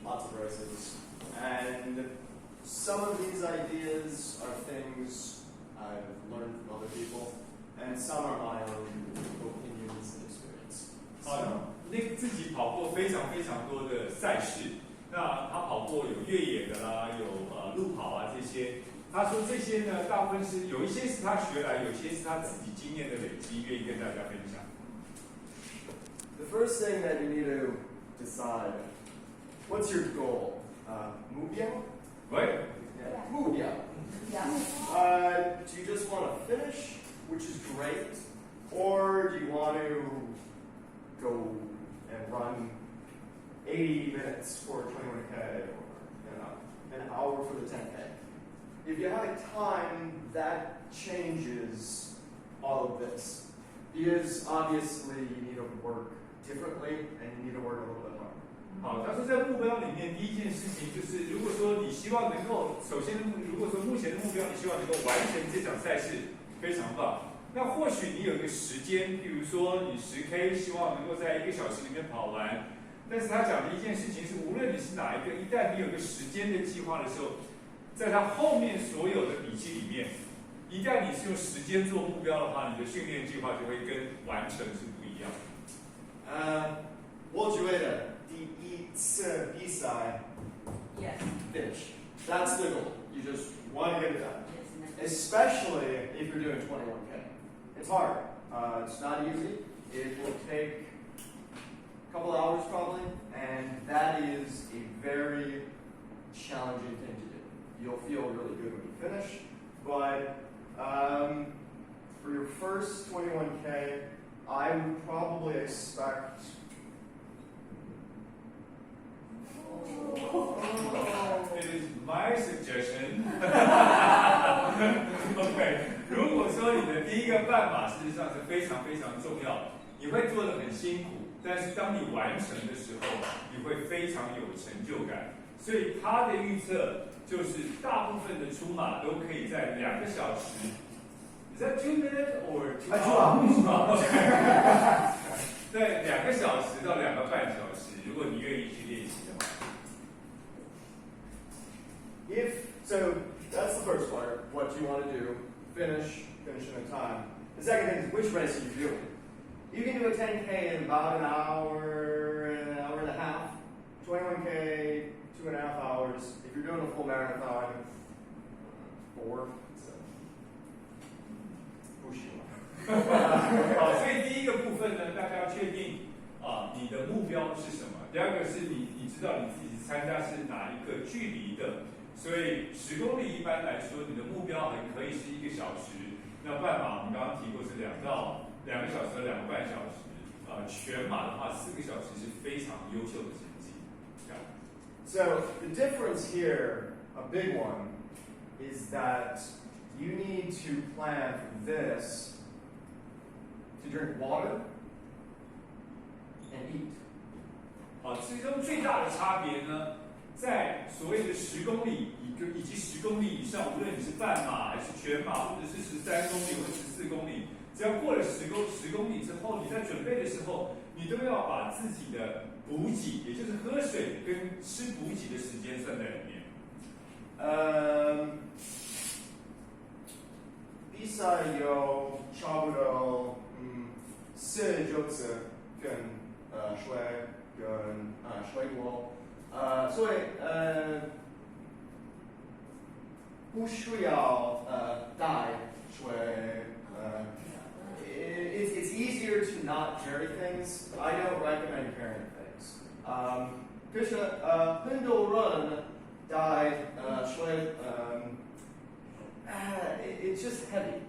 lots of races. And some of these ideas are things I've learned from other people, and some are my own opinions and experience. 那个自己跑过非常非常多的赛事，那他跑过有越野的啦，有路跑啊这些。他说这些呢，大部分是有一些是他学来，有些是他自己经验的累积，愿意跟大家分享。The first thing that you need to decide, what's your goal? 目标? Right? Yeah. 目标. Do you just want to finish, which is great, or do you want to go and run 80 minutes for 21K or an hour for the 10K? If you have a time, that changes all of this. Because obviously you need to work differently and you need to work a little bit harder. 好，他说在目标里面，第一件事情就是，如果说你希望能够，首先，如果说目前的目标你希望能够完成这场赛事，非常棒。那或许你有一个时间，比如说你10K，希望能够在1个小时里面跑完。但是他讲的一件事情是，无论你是哪一个，一旦你有个时间的计划的时候，在他后面所有的笔记里面，一旦你是用时间做目标的话，你的训练计划就会跟完成是不一样。我觉得第一次比赛 finish. That's the goal. You just want to get it done. Especially if you're doing 21K. It's hard. It's not easy. It will take a couple hours probably, and that is a very challenging thing to do. You'll feel really good when you finish, but for your first 21K, I would probably expect It is my suggestion. OK， 如果说你的第一个半马事实上是非常非常重要，你会做得很辛苦，但是当你完成的时候，你会非常有成就感。所以他的预测就是大部分的出马都可以在2个小时。Is that 2 minutes or 2 hours? 在2个小时到2个半小时，如果你愿意去练习的话。So that's the first part, what you want to do, finish in time. The second thing is which race are you doing? You can do a 10K in about an hour and a half, 21K, 2.5 hours. If you're doing a full marathon, 4. 不行了。好，所以第一个部分呢，大家要确定你的目标是什么。第二个是你知道你自己参加是哪一个距离的。所以10公里一般来说，你的目标很可以是1个小时。那半马我们刚刚提过是2个小时到2个半小时。全马的话4个小时是非常优秀的成绩。So the difference here, a big one, is that you need to plan for this to drink water and eat. 好，其中最大的差别呢，在所谓的10公里以及10公里以上，无论你是半马还是全马，或者是13公里或14公里，只要过了10公里之后，你在准备的时候，你都要把自己的补给，也就是喝水跟吃补给的时间算在里面。比赛有差不多49次跟水跟水果。所以不需要带水。It's easier to not carry things. I don't recommend carrying things. 可是很多人带水it's just heavy.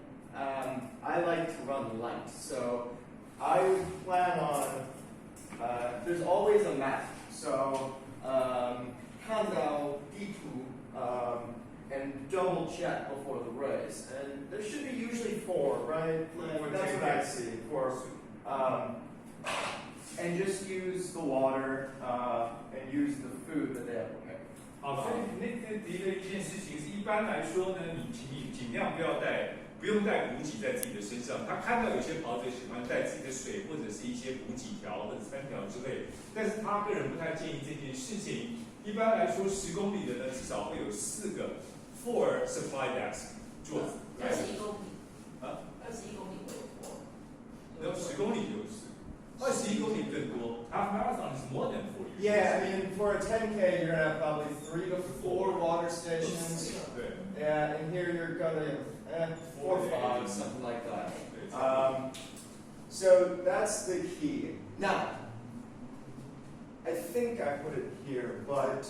I like to run light, so I would plan on. There's always a map. So 看到地图 and double check before the race. And there should be usually 4, right? That's what I see. 4. And just use the water and use the food that they have prepared. 好，所以那提的一件事情是，一般来说呢，你尽量不用带补给在自己的身上。他看到有些跑者喜欢带自己的水或者是一些补给条或者餐条之类，但是他个人不太建议这件事情，一般来说10公里的呢，至少会有4 supply decks 桌子。21公里。啊21公里会有4。然后10公里就有4，21公里更多。Half marathon is more than 4. Yeah, I mean, for a 10K, you're gonna have probably 3 to 4 water stations. Yeah, and here you're gonna have 4 or 5, something like that. So that's the key. Now, I think I put it here, but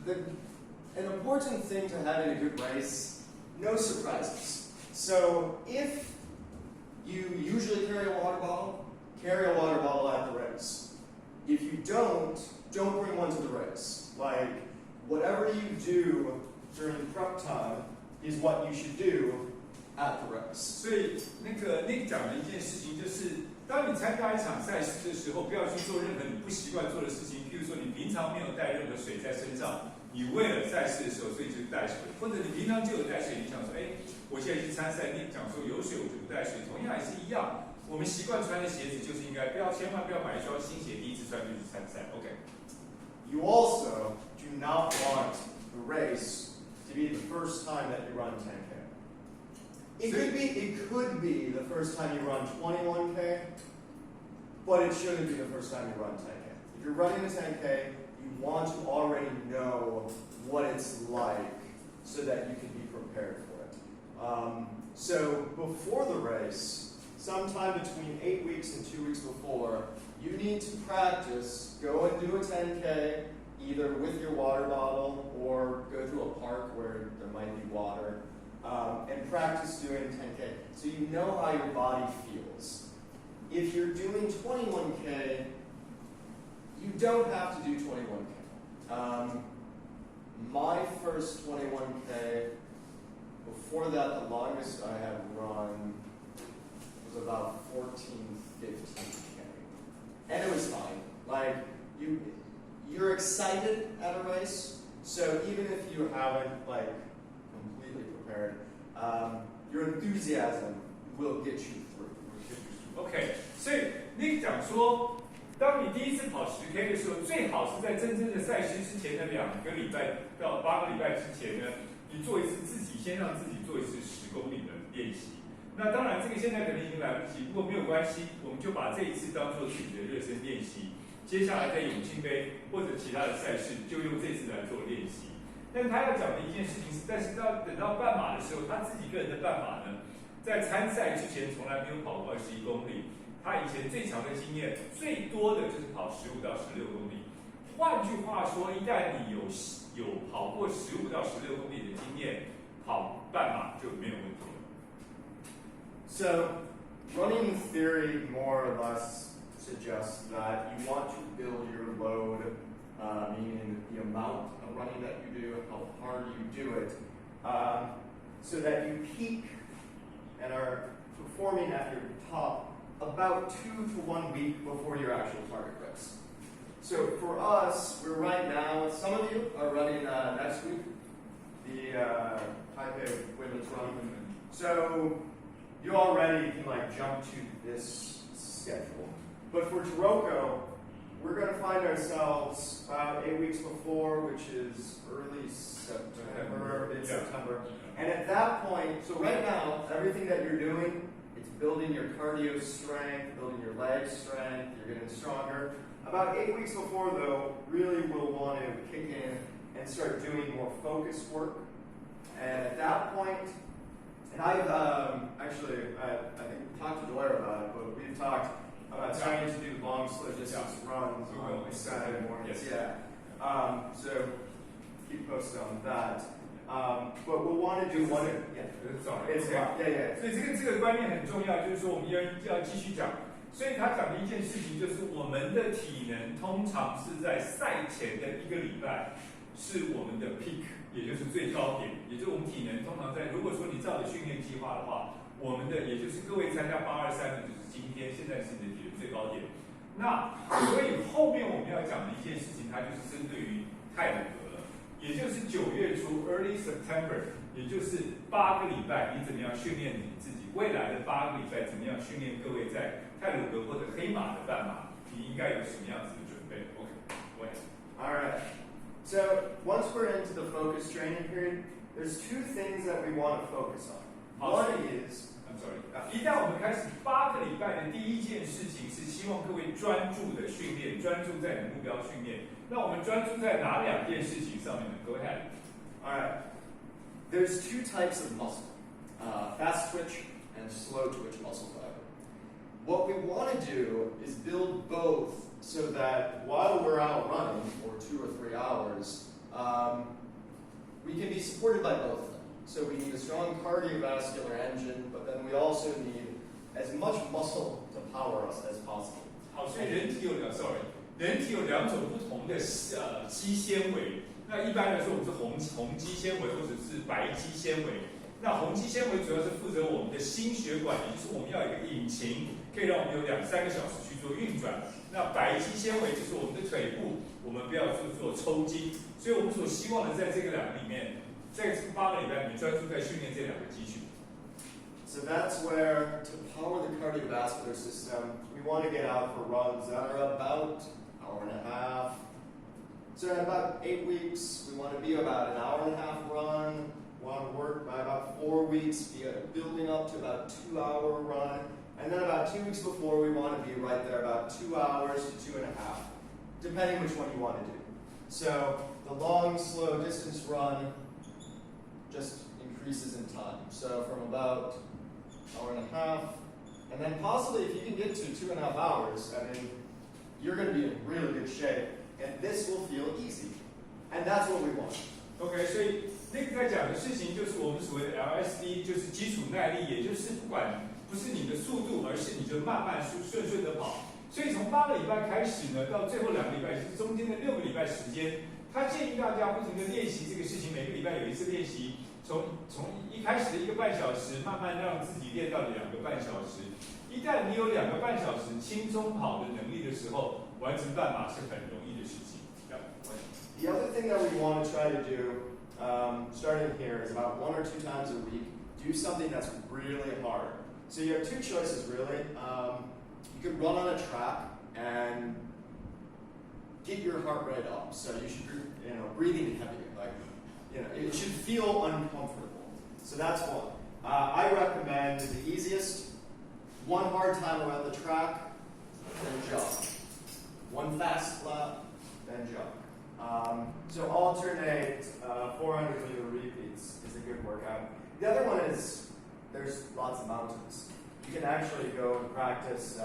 an important thing to having a good race, no surprises. So if you usually carry a water bottle at the race. If you don't bring one to the race. Like, whatever you do during prep time is what you should do at the race. 所以Nick 讲的一件事情就是，当你参加一场赛事的时候，不要去做任何你不习惯做的事情。譬如说，你平常没有带任何水在身上，你为了赛事的时候，所以就带水；或者你平常就有带水，你想说，我现在去参赛，Nick 讲说有水我就不带水，同样也是一样。我们习惯穿的鞋子就是应该千万不要买一双新鞋，第一次穿就去参赛。OK。You also do not want the race to be the first time that you run 10K. It could be the first time you run 21K, but it shouldn't be the first time you run 10K. If you're running a 10K, you want to already know what it's like so that you can be prepared for it. So before the race, sometime between 8 weeks and 2 weeks before, you need to practice, go and do a 10K, either with your water bottle or go to a park where there might be water, and practice doing 10K so you know how your body feels. If you're doing 21K, you don't have to do 21K. My first 21K, before that, the longest I had run was about 14, 15K. And it was fine. Like, you're excited at a race, so even if you haven't, like, completely prepared, your enthusiasm will get you through. OK， 所以Nick 讲说，当你第一次跑10K 的时候，最好是在真正的赛事之前的2个礼拜到8个礼拜之前呢，你做一次先让自己做一次10公里的练习。那当然，这个现在可能已经来不及，不过没有关系，我们就把这一次当做自己的热身练习。接下来在永庆杯或者其他的赛事，就用这次来做练习。但他要讲的一件事情是，但是等到半马的时候，他自己个人的半马呢，在参赛之前从来没有跑过21公里。他以前最长的经验，最多的就是跑15到16公里。换句话说，一旦你有跑过15到16公里的经验，跑半马就没有问题了。So, running theory more or less suggests that you want to build your load, meaning the amount of running that you do, how hard you do it, so that you peak and are performing at your top about 2 to 1 week before your actual target race. So for us, we're right now, some of you are running next week, the Taipei Women's Run. So you already can like jump to this schedule. But for Taroko, we're going to find ourselves about 8 weeks before, which is early September, mid-September. And at that point, so right now, everything that you're doing, it's building your cardio strength, building your leg strength, you're getting stronger. About 8 weeks before, though, really we'll want to kick in and start doing more focused work. And at that point, and I've actually, I think we talked to Blair about it, but we've talked about starting to do long, slow distance runs on Saturday mornings. Yeah. So keep posted on that. But we'll want to do one. Yeah. 所以这个观念很重要，就是说我们要继续讲。所以他讲的一件事情就是，我们的体能通常是在赛前的1个礼拜是我们的 peak， 也就是最高点，也就是我们体能通常在，如果说你照着训练计划的话，我们的也就是各位参加823的，就是今天现在是你的体能最高点。那所以后面我们要讲的一件事情，它就是针对于泰鲁格了，也就是9月初 early September， 也就是8个礼拜，你怎么样训练你自己未来的8个礼拜怎么样训练各位在太鲁阁或者黑马的半马，你应该有什么样子的准备 ？OK， go ahead. All right. So once we're into the focus training period, there's two things that we want to focus on. One is I'm sorry. 一旦我们开始8个礼拜的第一件事情是希望各位专注的训练，专注在你的目标训练。那我们专注在哪2件事情上面呢 ？Go ahead. all right. There's two types of muscle: fast twitch and slow twitch muscle fiber. What we want to do is build both so that while we're out running for 2 or 3 hours, we can be supported by both of them. So we need a strong cardiovascular engine, but then we also need as much muscle to power us as possible. 好，所以人体有2种不同的肌纤维。那一般来说，我们是红肌纤维或者是白肌纤维。那红肌纤维主要是负责我们的心血管，也就是我们要有一个引擎，可以让我们有2-3个小时去做运转。那白肌纤维就是我们的腿部，我们不要去做抽筋。所以我们所希望的在这个2个里面，在这个8个礼拜里面专注在训练这2个肌群。So that's where, to power the cardiovascular system, we want to get out for runs that are about an hour and a half. So in about 8 weeks, we want to be about an hour and a half run. Want to work by about 4 weeks, building up to about 2-hour run. And then about 2 weeks before, we want to be right there, about 2 hours to 2.5, depending which one you want to do. So the long, slow distance run just increases in time. So from about an hour and a half, and then possibly if you can get to 2.5 hours, I mean, you're going to be in really good shape, and this will feel easy. And that's what we want. OK， 所以那个在讲的事情就是我们所谓的 LSD， 就是基础耐力，也就是不是你的速度，而是你就慢慢顺的跑。所以从8个礼拜开始呢，到最后2个礼拜，就是中间的6个礼拜时间，他建议大家不停的练习这个事情，每个礼拜有1次练习，从一开始的1个半小时，慢慢让自己练到了2个半小时。一旦你有2个半小时轻松跑的能力的时候，完成半马是很容易的事情。The other thing that we want to try to do, starting here, is about 1 or 2 times a week, do something that's really hard. So you have 2 choices, really. You could run on a track and get your heart rate up. So you should, breathing heavy, it should feel uncomfortable. So that's one. I recommend the easiest: 1 hard time around the track, then jog. 1 fast lap, then jog. So alternate 400-meter repeats is a good workout. The other one is there's lots of mountains. You can actually go and practice,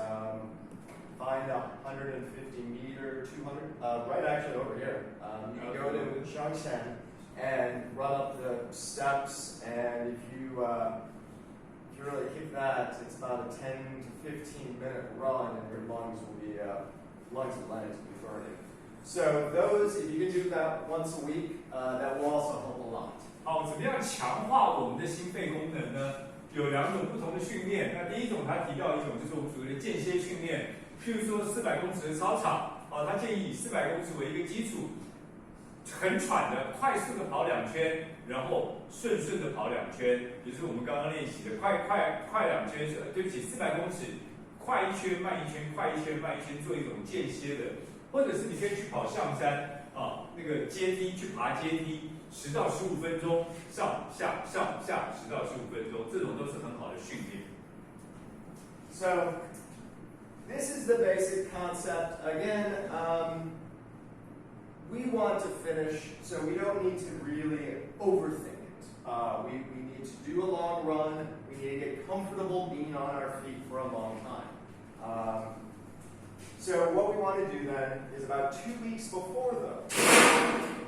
find a 150-meter, 200, right actually over here. You can go to Shangshan and run up the steps, and if you really kick that, it's about a 10 to 15-minute run, and your lungs and lungs will be burning. So those, if you can do that once a week, that will also help a lot. 好，怎么样强化我们的心肺功能呢？有2种不同的训练。那第一种，他提到一种就是我们所谓的间歇训练，譬如说400公尺的操场，他建议以400公尺为一个基础，很喘的快速的跑2圈，然后顺的跑2圈，也就是我们刚刚练习的快2圈，对不起，400公尺快1圈慢1圈，快1圈慢1圈，做一种间歇的。或者是你可以去跑象山那个阶梯，去爬阶梯，10到15分钟，上下10到15分钟，这种都是很好的训练。So this is the basic concept. Again, we want to finish, so we don't need to really overthink it. We need to do a long run. We need to get comfortable being on our feet for a long time. So what we want to do then is about 2 weeks before though,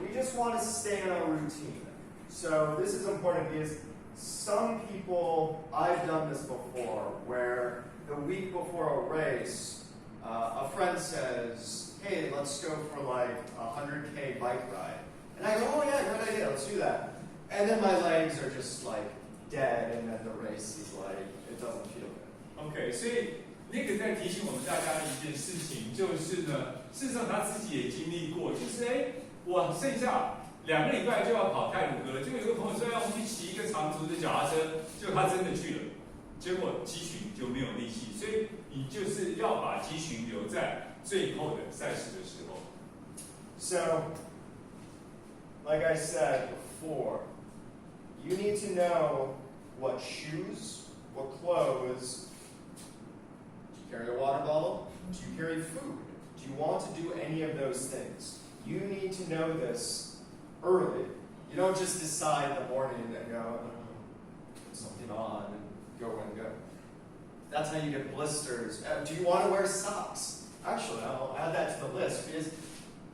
we just want to stay in a routine. So this is important because some people, I've done this before, where the week before a race, a friend says, hey, let's go for like a 100K bike ride. And I go, oh yeah, great idea, let's do that. And then my legs are just like dead, and then the race is like, it doesn't feel good. OK， 所以那个在提醒我们大家的一件事情，就是呢，事实上他自己也经历过，就是我剩下2个礼拜就要跑太鲁阁了，结果有个朋友说要我们去骑一个长途的脚踏车，结果他真的去了。结果肌群就没有力气，所以你就是要把肌群留在最后的赛事的时候。So, like I said before, you need to know what shoes, what clothes. Do you carry a water bottle? Do you carry food? Do you want to do any of those things? You need to know this early. You don't just decide in the morning and go, put something on and go and go. That's how you get blisters. Do you want to wear socks? Actually, I'll add that to the list because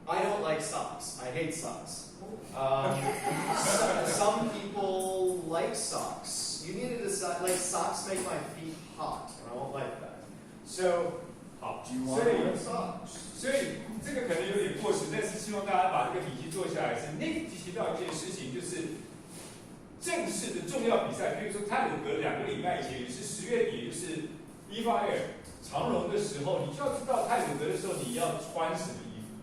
I don't like socks. I hate socks. Some people like socks. You need to decide, like socks make my feet hot, and I won't like that. So, do you want to wear socks? 所以这个可能有点过时，但是希望大家把这个笔记做下来。是Nick提到一件事情，就是正式的重要比赛，比如说泰鲁格2个礼拜以前，也是10月底，也就是1月长荣的时候，你就要知道泰鲁格的时候你要穿什么衣服，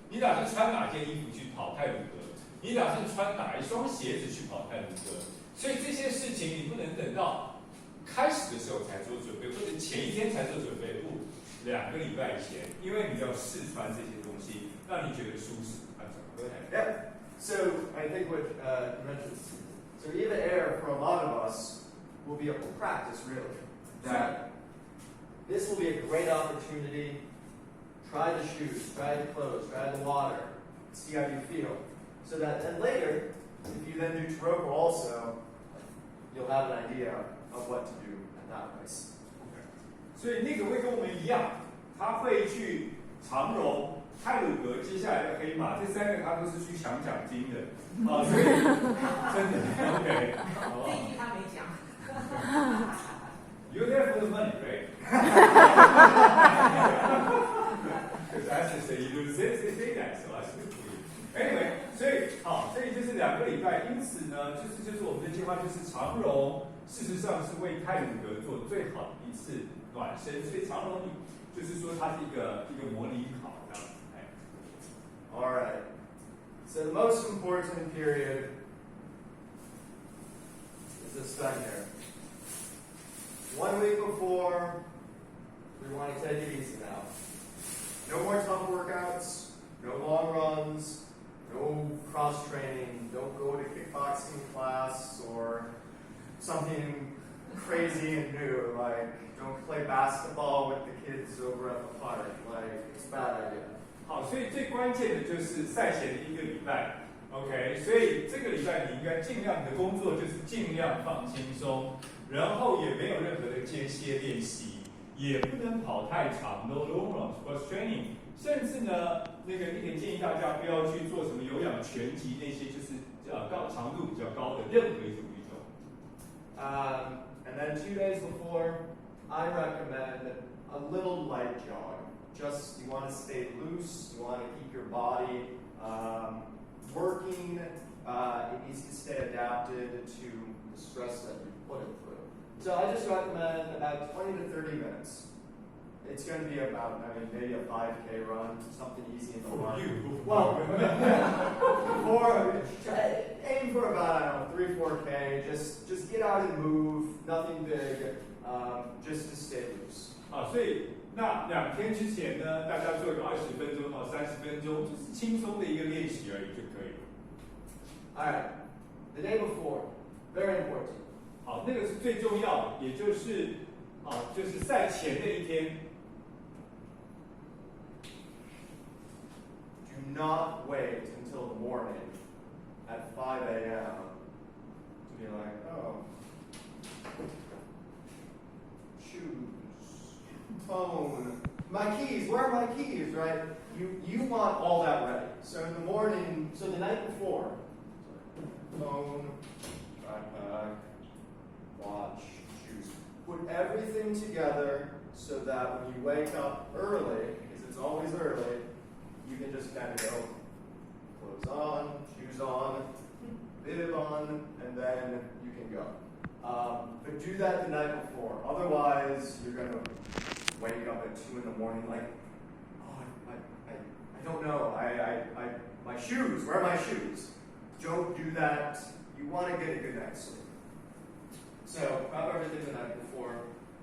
你打算穿哪件衣服去跑泰鲁格，你打算穿哪一双鞋子去跑泰鲁格，所以这些事情你不能等到开始的时候才做准备，或者前一天才做准备，不，2个礼拜以前，因为你要试穿这些东西，让你觉得舒适。Yeah. So I think what you mentioned. So even air for a lot of us will be a practice, really. That this will be a great opportunity. Try the shoes, try the clothes, try the water, see how you feel. So that then later, if you then do Taroko also, you'll have an idea of what to do at that race. 所以那个会跟我们一样，他会去长荣、泰鲁格，接下来的黑马，这3个他都是去抢奖金的啊，所以真的 OK， 好不好？这一句他没讲。You're there for the money, right? Because I should say you say that, so I should for you. Anyway, 所以就是2个礼拜，因此呢，就是我们的计划就是长荣，事实上是为泰鲁格做最好的一次暖身，所以长荣就是说它是一个模拟考这样子。All right. So the most important period is this time here. 1 week before, we want to take it easy now. No more tough workouts, no long runs, no cross training, don't go to kickboxing class or something crazy and new, like don't play basketball with the kids over at the park, like it's a bad idea. 好，所以最关键的就是赛前的1个礼拜 ，OK， 所以这个礼拜你应该尽量的工作就是尽量放轻松，然后也没有任何的间歇练习，也不能跑太长 ，no long runs cross training， 甚至呢，那个一点建议大家不要去做什么有氧拳击那些就是长度比较高的任何一种运动。And then 2 days before, I recommend a little light jog. Just you want to stay loose, you want to keep your body working. It needs to stay adapted to the stress that you put it through. So I just recommend about 20 to 30 minutes. It's going to be about, maybe a 5K run, something easy in the run. Well, aim for about 3-4K. Just get out and move. Nothing big. Just to stay loose. 啊，所以那2天之前呢，大家做一个20分钟到30分钟，就是轻松的一个练习而已就可以了。All right, the day before, very important. 好，那个是最重要的，也就是就是赛前的1天。Do not wait until the morning at 5 a.m. to be like, oh, shoes, phone, my keys, where are my keys, right? You want all that ready. So in the morning, so the night before, phone, backpack, watch, shoes. Put everything together so that when you wake up early, because it's always early, you can just kind of go, clothes on, shoes on, bib on, and then you can go. But do that the night before. Otherwise, you're going to wake up at 2 in the morning like, oh, I don't know. My shoes, where are my shoes? Don't do that. You want to get a good night's sleep. So prep everything the night before.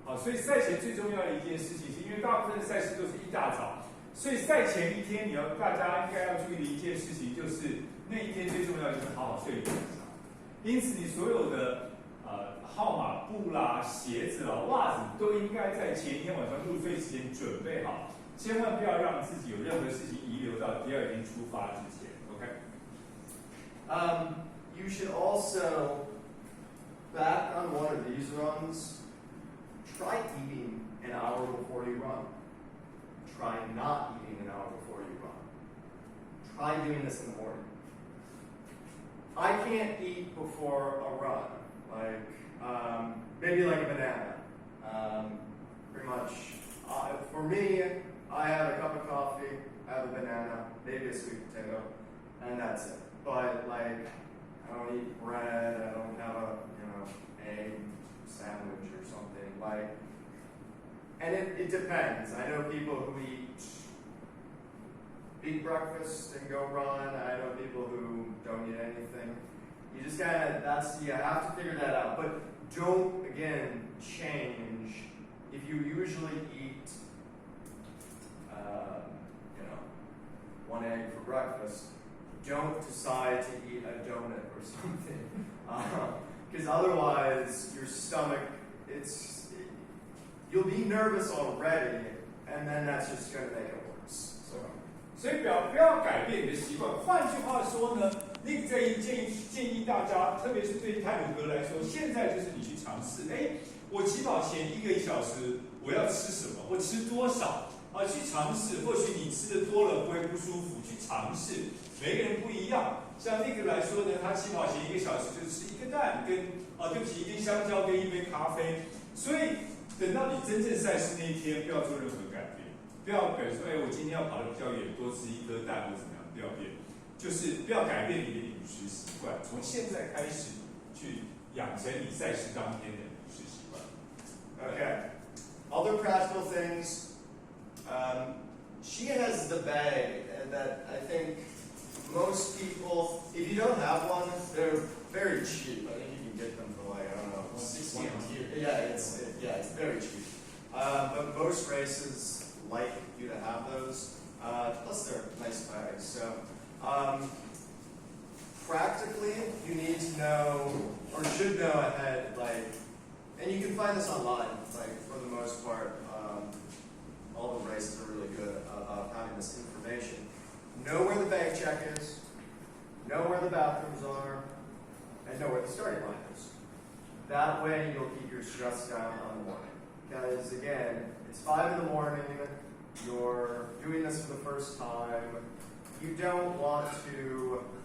好，所以赛前最重要的一件事情，是因为大部分的赛事都是一大早，所以赛前一天大家应该要注意的一件事情，就是那一天最重要的就是好好睡一个晚上。因此，你所有的号码布啦、鞋子啦、袜子都应该在前一天晚上入睡之前准备好，千万不要让自己有任何事情遗留到第二天出发之前。OK？ You should also, back on one of these runs, try eating an hour before you run. Try not eating an hour before you run. Try doing this in the morning. I can't eat before a run, maybe like a banana. Pretty much. For me, I have a cup of coffee, I have a banana, maybe a sweet potato, and that's it. But I don't eat bread, I don't have a egg sandwich or something. And it depends. I know people who eat breakfast and go run. I know people who don't eat anything. You just you have to figure that out. But don't, again, change. If you usually eat, one egg for breakfast, don't decide to eat a donut or something. Because otherwise, your stomach, you'll be nervous already, and then that's just going to make it worse. 所以不要改变你的习惯。换句话说呢，那个建议大家，特别是对泰鲁格来说，现在就是你去尝试。我起跑前1个小时我要吃什么，我吃多少啊？去尝试。或许你吃的多了不会不舒服，去尝试。每个人不一样。像那个来说呢，他起跑前1个小时就吃1个蛋跟1根香蕉跟1杯咖啡。所以等到你真正赛事那一天，不要做任何改变。不要改说，我今天要跑得比较远，多吃1颗蛋或怎么样，不要变，就是不要改变你的饮食习惯，从现在开始去养成你赛事当天的饮食习惯。Okay. Other practical things. She has the bag that I think most people, if you don't have one, they're very cheap. I think you can get them for I don't know, 60 Yeah, it's very cheap. But most races like you to have those. Plus they're nice bags. So practically, you need to know or should know ahead, and you can find this online. For the most part, all the races are really good about having this information. Know where the bag check is, know where the bathrooms are, and know where the starting line is. That way, you'll keep your stress down on the morning. Because again, it's 5 in the morning, you're doing this for the first time, you don't want to